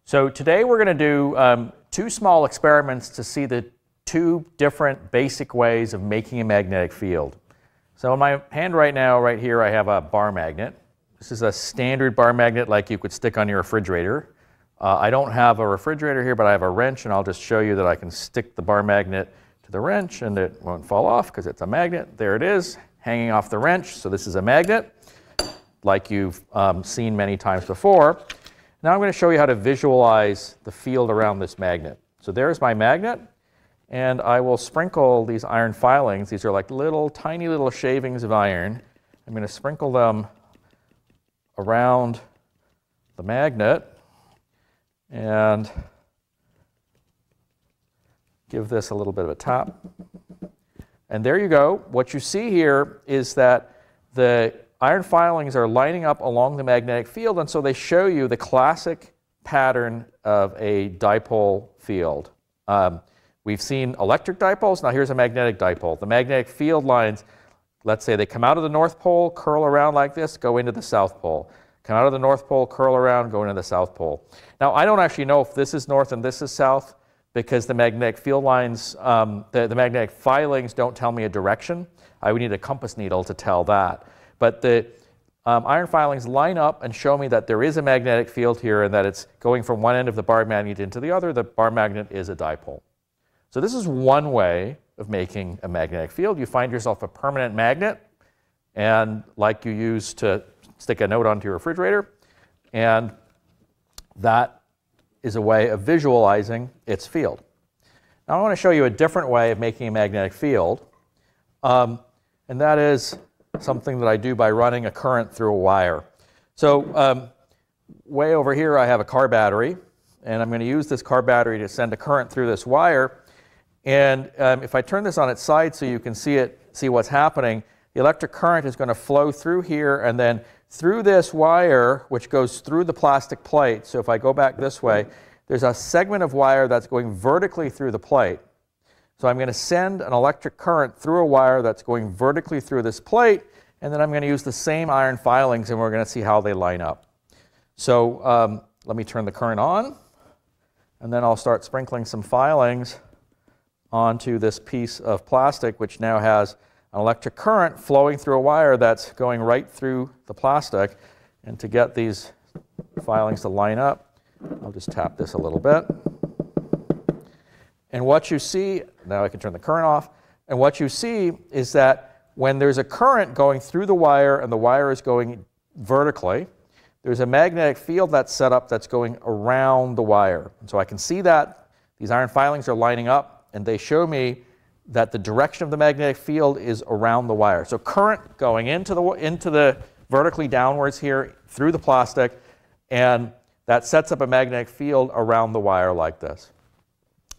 So today we're going to do two small experiments to see the two different basic ways of making a magnetic field. So in my hand right now, right here, I have a bar magnet. This is a standard bar magnet like you could stick on your refrigerator. I don't have a refrigerator here, but I have a wrench, and I'll just show you that I can stick the bar magnet to the wrench and it won't fall off because it's a magnet. There it is, hanging off the wrench. So this is a magnet like you've seen many times before. Now I'm going to show you how to visualize the field around this magnet. So there's my magnet, and I will sprinkle these iron filings. These are like little, tiny little shavings of iron. I'm going to sprinkle them around the magnet and give this a little bit of a tap. And there you go. What you see here is that the iron filings are lining up along the magnetic field, and so they show you the classic pattern of a dipole field. We've seen electric dipoles. Now here's a magnetic dipole. The magnetic field lines, let's say they come out of the North Pole, curl around like this, go into the South Pole. Come out of the North Pole, curl around, go into the South Pole. Now I don't actually know if this is north and this is south because the magnetic field lines, the magnetic filings don't tell me a direction. I would need a compass needle to tell that. But the iron filings line up and show me that there is a magnetic field here and that it's going from one end of the bar magnet into the other. The bar magnet is a dipole. So this is one way of making a magnetic field. You find yourself a permanent magnet, and like you use to stick a note onto your refrigerator, and that is a way of visualizing its field. Now I want to show you a different way of making a magnetic field, and that is something that I do by running a current through a wire. So way over here I have a car battery, and I'm going to use this car battery to send a current through this wire. And if I turn this on its side so you can see what's happening, the electric current is going to flow through here and then through this wire, which goes through the plastic plate. So if I go back this way, there's a segment of wire that's going vertically through the plate. So I'm going to send an electric current through a wire that's going vertically through this plate, and then I'm going to use the same iron filings, and we're going to see how they line up. So let me turn the current on, and then I'll start sprinkling some filings onto this piece of plastic, which now has an electric current flowing through a wire that's going right through the plastic. And to get these filings to line up, I'll just tap this a little bit. And what you see, now I can turn the current off, and what you see is that when there's a current going through the wire and the wire is going vertically, there's a magnetic field that's set up that's going around the wire. And so I can see that these iron filings are lining up, and they show me that the direction of the magnetic field is around the wire. So current going into the vertically downwards here through the plastic, and that sets up a magnetic field around the wire like this.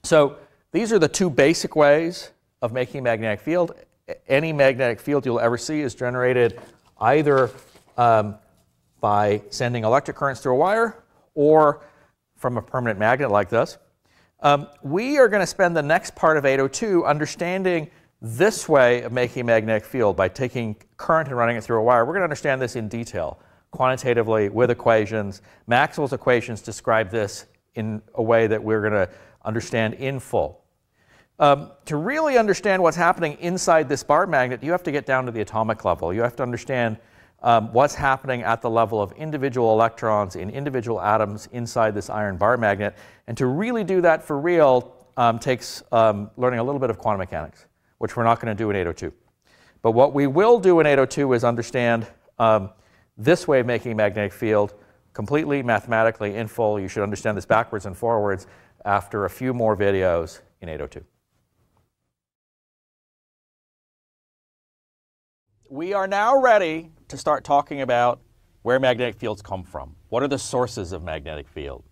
So these are the two basic ways of making a magnetic field. Any magnetic field you'll ever see is generated either by sending electric currents through a wire or from a permanent magnet like this. We are going to spend the next part of 802 understanding this way of making a magnetic field by taking current and running it through a wire. We're going to understand this in detail, quantitatively, with equations. Maxwell's equations describe this in a way that we're going to understand in full. To really understand what's happening inside this bar magnet, you have to get down to the atomic level. You have to understand what's happening at the level of individual electrons in individual atoms inside this iron bar magnet. And to really do that for real takes learning a little bit of quantum mechanics, which we're not going to do in 802. But what we will do in 802 is understand this way of making a magnetic field completely mathematically in full. You should understand this backwards and forwards after a few more videos in 802. We are now ready to start talking about where magnetic fields come from. What are the sources of magnetic field?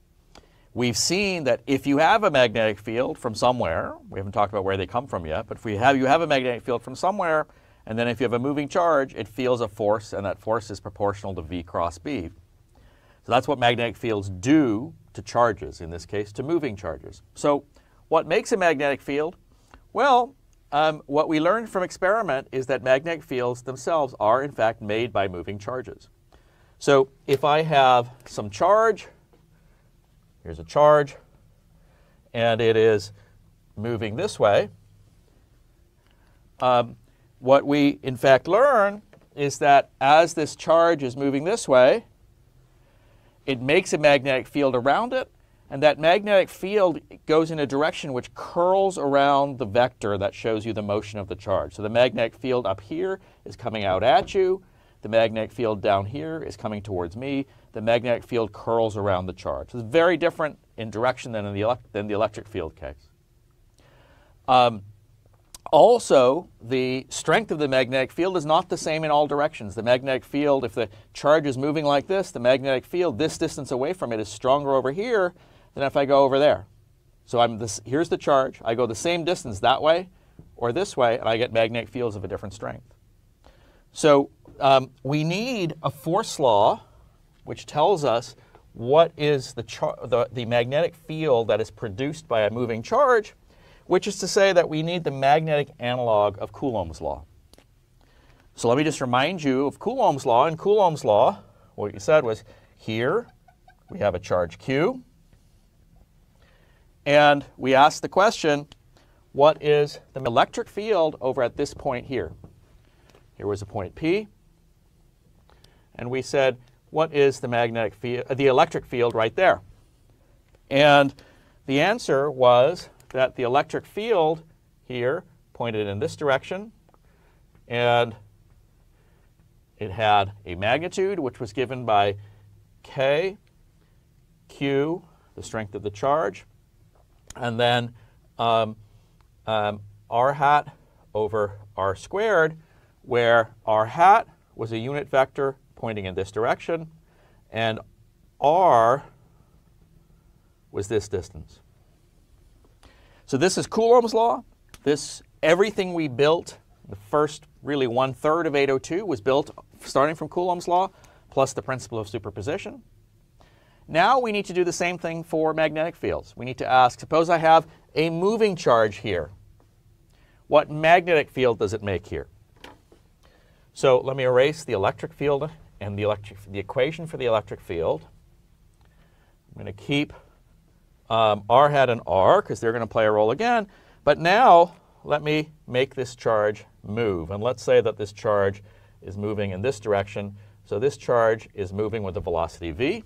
We've seen that if you have a magnetic field from somewhere, we haven't talked about where they come from yet, but if you have a magnetic field from somewhere, and then if you have a moving charge, it feels a force, and that force is proportional to V cross B. So that's what magnetic fields do to charges, in this case to moving charges. So what makes a magnetic field? Well, what we learned from experiment is that magnetic fields themselves are in fact made by moving charges. So if I have some charge Here's a charge, and it is moving this way. What we, in fact, learn is that as this charge is moving this way, it makes a magnetic field around it, and that magnetic field goes in a direction which curls around the vector that shows you the motion of the charge. So the magnetic field up here is coming out at you. The magnetic field down here is coming towards me. The magnetic field curls around the charge. It's very different in direction than in the electric field case. Also, the strength of the magnetic field is not the same in all directions. The magnetic field, if the charge is moving like this, the magnetic field this distance away from it is stronger over here than if I go over there. So here's the charge. I go the same distance that way or this way, and I get magnetic fields of a different strength. So we need a force law which tells us what is the magnetic field that is produced by a moving charge, which is to say that we need the magnetic analog of Coulomb's law. So let me just remind you of Coulomb's law. In Coulomb's law, what you said was here we have a charge Q, and we asked the question, what is the electric field over at this point here? Here was a point P, and we said, what is the magnetic field, the electric field right there? And the answer was that the electric field here pointed in this direction, and it had a magnitude which was given by K, Q, the strength of the charge, and then R hat over R squared, where R hat was a unit vector pointing in this direction, and R was this distance. So this is Coulomb's law. Everything we built, the first really 1/3 of 802 was built starting from Coulomb's law, plus the principle of superposition. Now we need to do the same thing for magnetic fields. We need to ask, suppose I have a moving charge here. What magnetic field does it make here? So let me erase the electric field and the equation for the electric field. I'm going to keep R hat and R, because they're going to play a role again. But now let me make this charge move. And let's say that this charge is moving in this direction. So this charge is moving with the velocity v.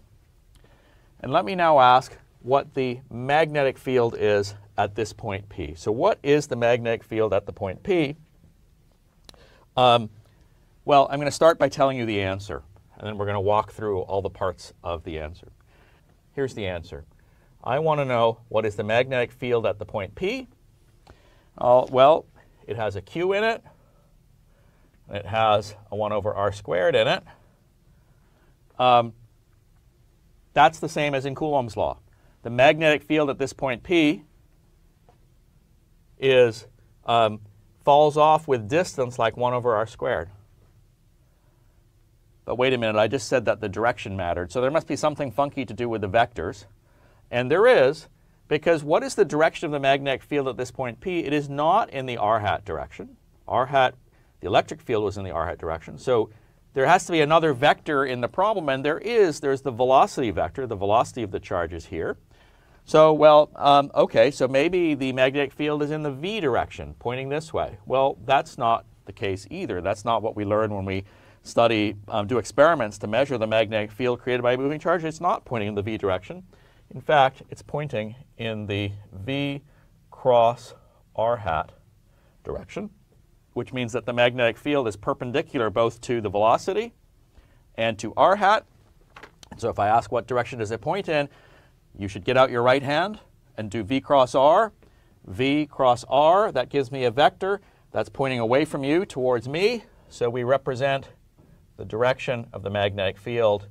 And let me now ask what the magnetic field is at this point P. So what is the magnetic field at the point P? Well, I'm going to start by telling you the answer, and then we're going to walk through all the parts of the answer. Here's the answer. I want to know what is the magnetic field at the point P. Well, it has a Q in it. And it has a 1 over R squared in it. That's the same as in Coulomb's law. The magnetic field at this point P is falls off with distance like 1 over R squared. But wait a minute, I just said that the direction mattered. So there must be something funky to do with the vectors. And there is, because what is the direction of the magnetic field at this point P? It is not in the R hat direction. R hat, the electric field was in the R hat direction. So there has to be another vector in the problem, and there's the velocity vector. The velocity of the charge is here. So, well, okay, so maybe the magnetic field is in the V direction, pointing this way. Well, that's not the case either. That's not what we learn when we do experiments to measure the magnetic field created by a moving charge. It's not pointing in the V direction. In fact, it's pointing in the V cross R hat direction, which means that the magnetic field is perpendicular both to the velocity and to R hat. So if I ask what direction does it point in, you should get out your right hand and do V cross R. V cross R, that gives me a vector that's pointing away from you towards me. So we represent the direction of the magnetic field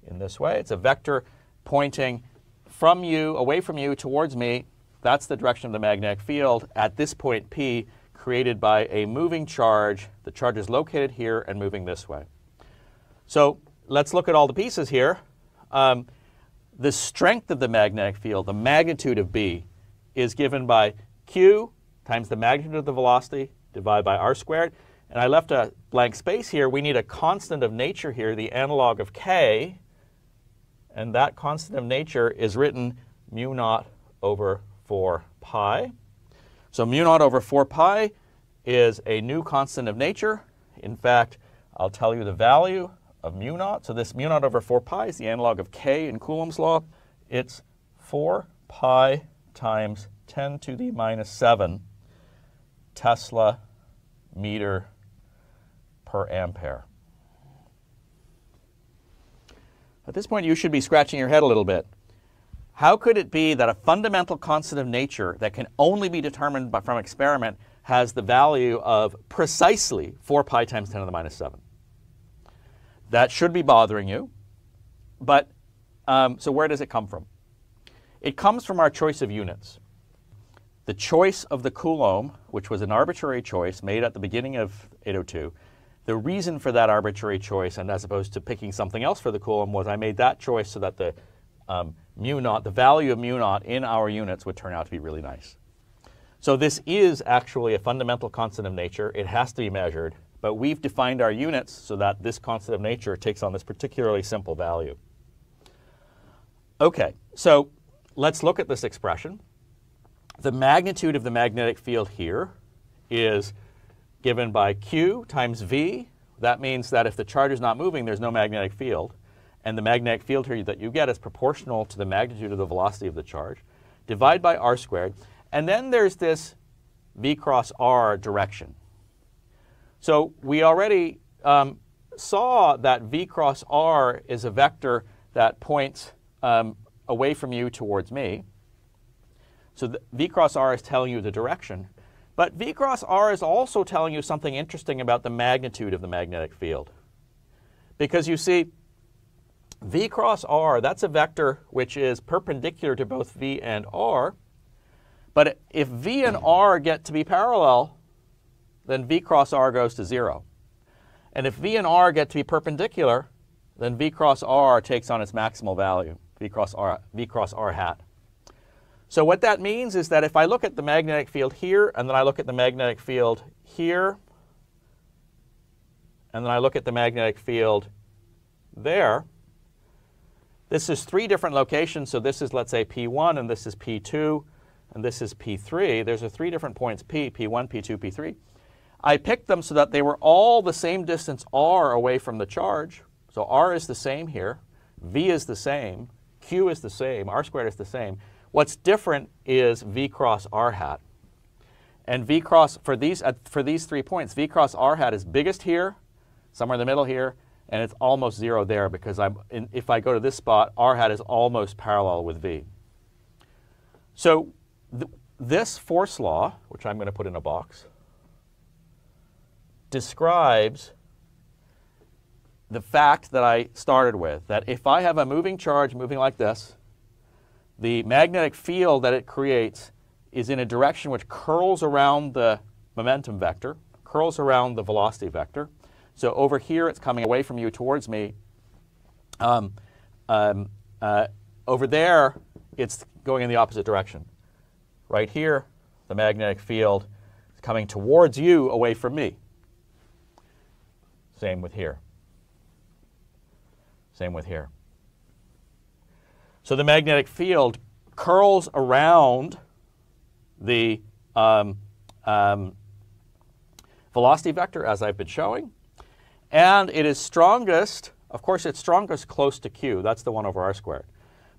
in this way. It's a vector pointing from you, away from you, towards me. That's the direction of the magnetic field at this point P, created by a moving charge. The charge is located here and moving this way. So let's look at all the pieces here. The strength of the magnetic field, the magnitude of B, is given by Q times the magnitude of the velocity divided by R squared. And I left a blank space here. We need a constant of nature here, the analog of K, And that constant of nature is written mu naught over 4 pi. So mu naught over 4 pi is a new constant of nature. In fact, I'll tell you the value of mu naught. So this mu naught over 4 pi is the analog of K in Coulomb's law. It's 4 pi times 10 to the minus 7 Tesla meter per ampere. At this point, you should be scratching your head a little bit. How could it be that a fundamental constant of nature that can only be determined from experiment has the value of precisely 4 pi times 10 to the minus 7? That should be bothering you. But so where does it come from? It comes from our choice of units. The choice of the Coulomb, which was an arbitrary choice made at the beginning of 802, the reason for that arbitrary choice, and as opposed to picking something else for the Coulomb, was I made that choice so that the mu naught, the value of mu naught in our units would turn out to be really nice. So this is actually a fundamental constant of nature. It has to be measured, but we've defined our units so that this constant of nature takes on this particularly simple value. Okay, so let's look at this expression. The magnitude of the magnetic field here is given by Q times V. That means that if the charge is not moving, there's no magnetic field. And the magnetic field here that you get is proportional to the magnitude of the velocity of the charge. Divide by r squared. And then there's this V cross r direction. So we already saw that V cross r is a vector that points away from you towards me. So the V cross r is telling you the direction. But V cross r is also telling you something interesting about the magnitude of the magnetic field. Because you see, V cross r, that's a vector which is perpendicular to both V and r. But if V and r get to be parallel, then V cross r goes to 0. And if V and r get to be perpendicular, then V cross r takes on its maximal value, V cross r hat. So what that means is that if I look at the magnetic field here, and then I look at the magnetic field here, and then I look at the magnetic field there, this is 3 different locations. So this is, let's say, P1, and this is P2, and this is P3. There's 3 different points, P, P1, P2, P3. I picked them so that they were all the same distance r away from the charge. So r is the same here, V is the same, Q is the same, r squared is the same. What's different is V cross r hat. And V cross, for these 3 points, V cross r hat is biggest here, somewhere in the middle here, and it's almost 0 there because if I go to this spot, r hat is almost parallel with V. So this force law, which I'm going to put in a box, describes the fact that I started with, that if I have a moving charge moving like this, the magnetic field that it creates is in a direction which curls around the momentum vector, curls around the velocity vector. So over here, it's coming away from you towards me. Over there, it's going in the opposite direction. Right here, the magnetic field is coming towards you away from me. Same with here. Same with here. So the magnetic field curls around the velocity vector, as I've been showing. And it is strongest, of course, it's strongest close to Q. That's the 1 over r squared.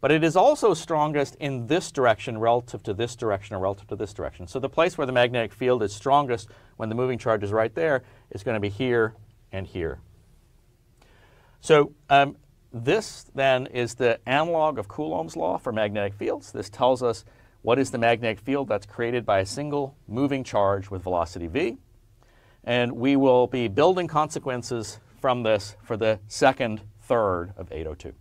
But it is also strongest in this direction relative to this direction or relative to this direction. So the place where the magnetic field is strongest when the moving charge is right there is going to be here and here. So this, then, is the analog of Coulomb's law for magnetic fields. This tells us what is the magnetic field that's created by a single moving charge with velocity v. And we will be building consequences from this for the second third of 802.